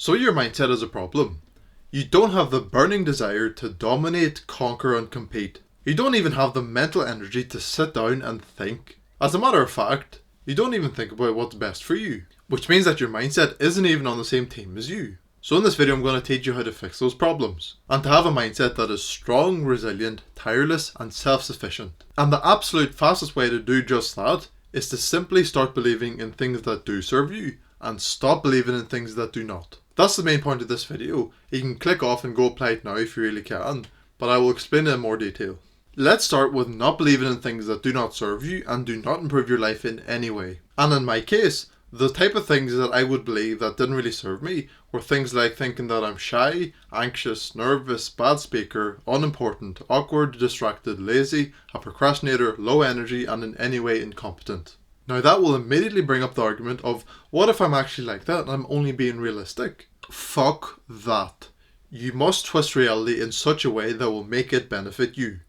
So your mindset is a problem. You don't have the burning desire to dominate, conquer and compete. You don't even have the mental energy to sit down and think. As a matter of fact, you don't even think about what's best for you. Which means that your mindset isn't even on the same team as you. So in this video I'm going to teach you how to fix those problems. And to have a mindset that is strong, resilient, tireless and self-sufficient. And the absolute fastest way to do just that is to simply start believing in things that do serve you and stop believing in things that do not. That's the main point of this video. You can click off and go apply it now if you really can, but I will explain it in more detail. Let's start with not believing in things that do not serve you and do not improve your life in any way. And in my case, the type of things that I would believe that didn't really serve me were things like thinking that I'm shy, anxious, nervous, bad speaker, unimportant, awkward, distracted, lazy, a procrastinator, low energy and in any way incompetent. Now that will immediately bring up the argument of, what if I'm actually like that and I'm only being realistic? Fuck that. You must twist reality in such a way that will make it benefit you.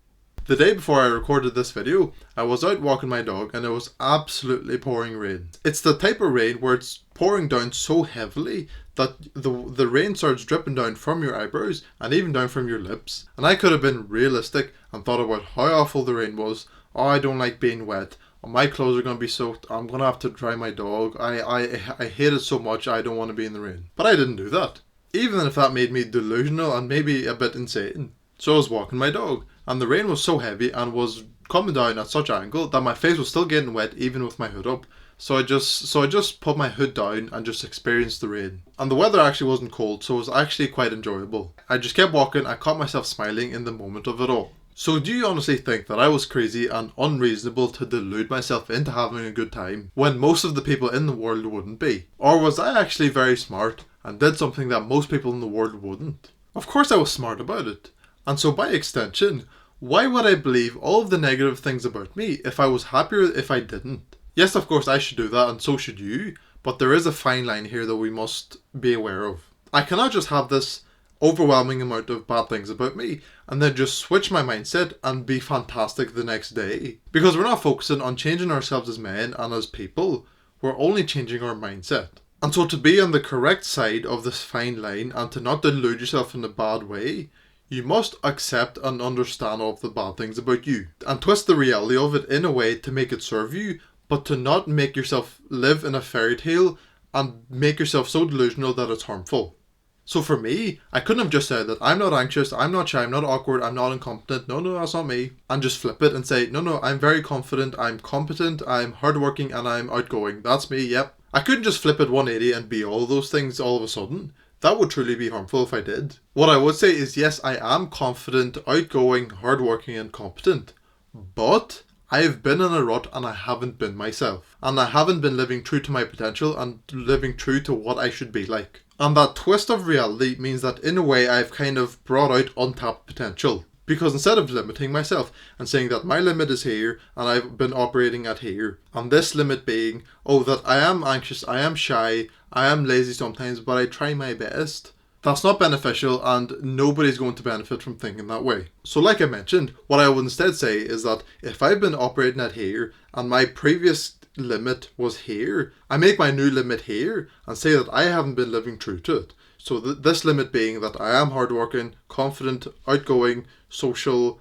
The day before I recorded this video, I was out walking my dog and it was absolutely pouring rain. It's the type of rain where it's pouring down so heavily that the rain starts dripping down from your eyebrows and even down from your lips. And I could have been realistic and thought about how awful the rain was. Oh, I don't like being wet. My clothes are going to be soaked. I'm going to have to dry my dog. I hate it so much. I don't want to be in the rain. But I didn't do that. Even if that made me delusional and maybe a bit insane. So I was walking my dog and the rain was so heavy and was coming down at such an angle that my face was still getting wet even with my hood up. So I just put my hood down and just experienced the rain. And the weather actually wasn't cold, so it was actually quite enjoyable. I just kept walking. I caught myself smiling in the moment of it all. So do you honestly think that I was crazy and unreasonable to delude myself into having a good time when most of the people in the world wouldn't be? Or was I actually very smart and did something that most people in the world wouldn't? Of course I was smart about it. And so by extension, why would I believe all of the negative things about me if I was happier if I didn't? Yes, of course I should do that and so should you, but there is a fine line here that we must be aware of. I cannot just have this overwhelming amount of bad things about me and then just switch my mindset and be fantastic the next day. Because we're not focusing on changing ourselves as men and as people, we're only changing our mindset. And so to be on the correct side of this fine line and to not delude yourself in a bad way, you must accept and understand all of the bad things about you and twist the reality of it in a way to make it serve you, but to not make yourself live in a fairy tale and make yourself so delusional that it's harmful. So for me, I couldn't have just said that I'm not anxious, I'm not shy, I'm not awkward, I'm not incompetent, no, that's not me, and just flip it and say, no, I'm very confident, I'm competent, I'm hardworking, and I'm outgoing. That's me, yep. I couldn't just flip it 180 and be all those things all of a sudden. That would truly be harmful if I did. What I would say is, yes, I am confident, outgoing, hardworking, and competent, but I have been in a rut and I haven't been myself. And I haven't been living true to my potential and living true to what I should be like. And that twist of reality means that in a way I've kind of brought out untapped potential. Because instead of limiting myself and saying that my limit is here and I've been operating at here, and this limit being, oh, that I am anxious, I am shy, I am lazy sometimes, but I try my best. That's not beneficial and nobody's going to benefit from thinking that way. So like I mentioned, what I would instead say is that if I've been operating at here and my previous limit was here, I make my new limit here and say that I haven't been living true to it. So this limit being that I am hardworking, confident, outgoing, social,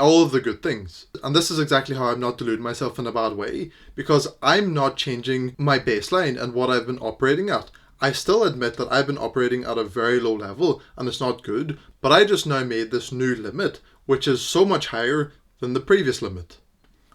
all of the good things. And this is exactly how I'm not deluding myself in a bad way, because I'm not changing my baseline and what I've been operating at. I still admit that I've been operating at a very low level and it's not good, but I just now made this new limit, which is so much higher than the previous limit.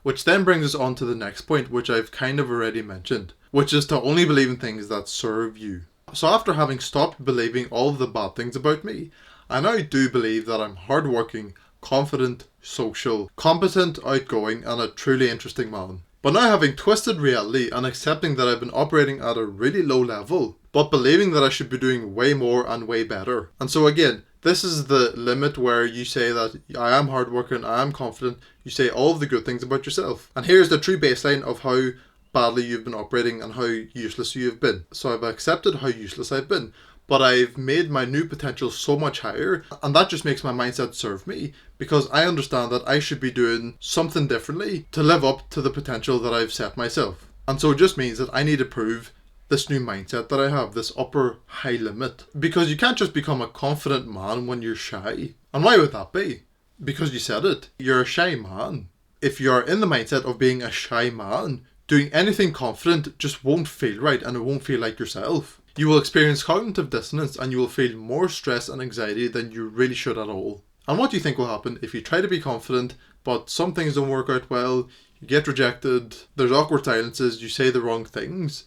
Which then brings us on to the next point, which I've kind of already mentioned, which is to only believe in things that serve you. So after having stopped believing all of the bad things about me, I now do believe that I'm hardworking, confident, social, competent, outgoing, and a truly interesting man. But now having twisted reality and accepting that I've been operating at a really low level, but believing that I should be doing way more and way better. And so again, this is the limit where you say that I am hardworking, I am confident, you say all of the good things about yourself. And here's the true baseline of how badly you've been operating and how useless you have been. So I've accepted how useless I've been, but I've made my new potential so much higher, and that just makes my mindset serve me, because I understand that I should be doing something differently to live up to the potential that I've set myself. And so it just means that I need to prove this new mindset that I have, this upper high limit. Because you can't just become a confident man when you're shy. And why would that be? Because you said it. You're a shy man. If you're in the mindset of being a shy man, doing anything confident just won't feel right and it won't feel like yourself. You will experience cognitive dissonance and you will feel more stress and anxiety than you really should at all. And what do you think will happen if you try to be confident, but some things don't work out well, you get rejected, there's awkward silences, you say the wrong things?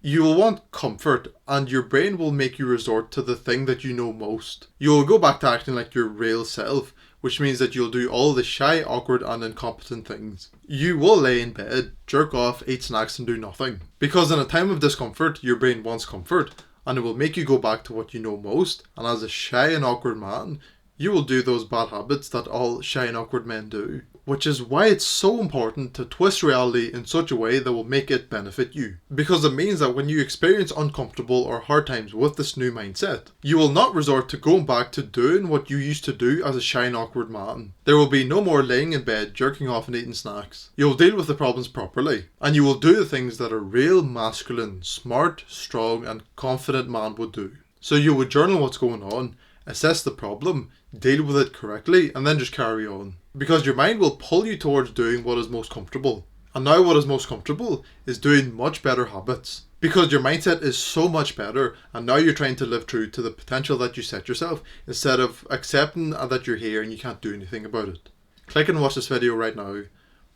You will want comfort and your brain will make you resort to the thing that you know most. You will go back to acting like your real self, which means that you'll do all the shy, awkward and incompetent things. You will lay in bed, jerk off, eat snacks and do nothing. Because in a time of discomfort, your brain wants comfort and it will make you go back to what you know most, and as a shy and awkward man, you will do those bad habits that all shy and awkward men do. Which is why it's so important to twist reality in such a way that will make it benefit you. Because it means that when you experience uncomfortable or hard times with this new mindset, you will not resort to going back to doing what you used to do as a shy and awkward man. There will be no more laying in bed, jerking off and eating snacks. You will deal with the problems properly. And you will do the things that a real masculine, smart, strong and confident man would do. So you would journal what's going on, assess the problem, deal with it correctly, and then just carry on. Because your mind will pull you towards doing what is most comfortable. And now what is most comfortable is doing much better habits. Because your mindset is so much better, and now you're trying to live true to the potential that you set yourself, instead of accepting that you're here and you can't do anything about it. Click and watch this video right now.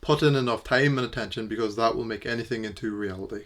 Put in enough time and attention because that will make anything into reality.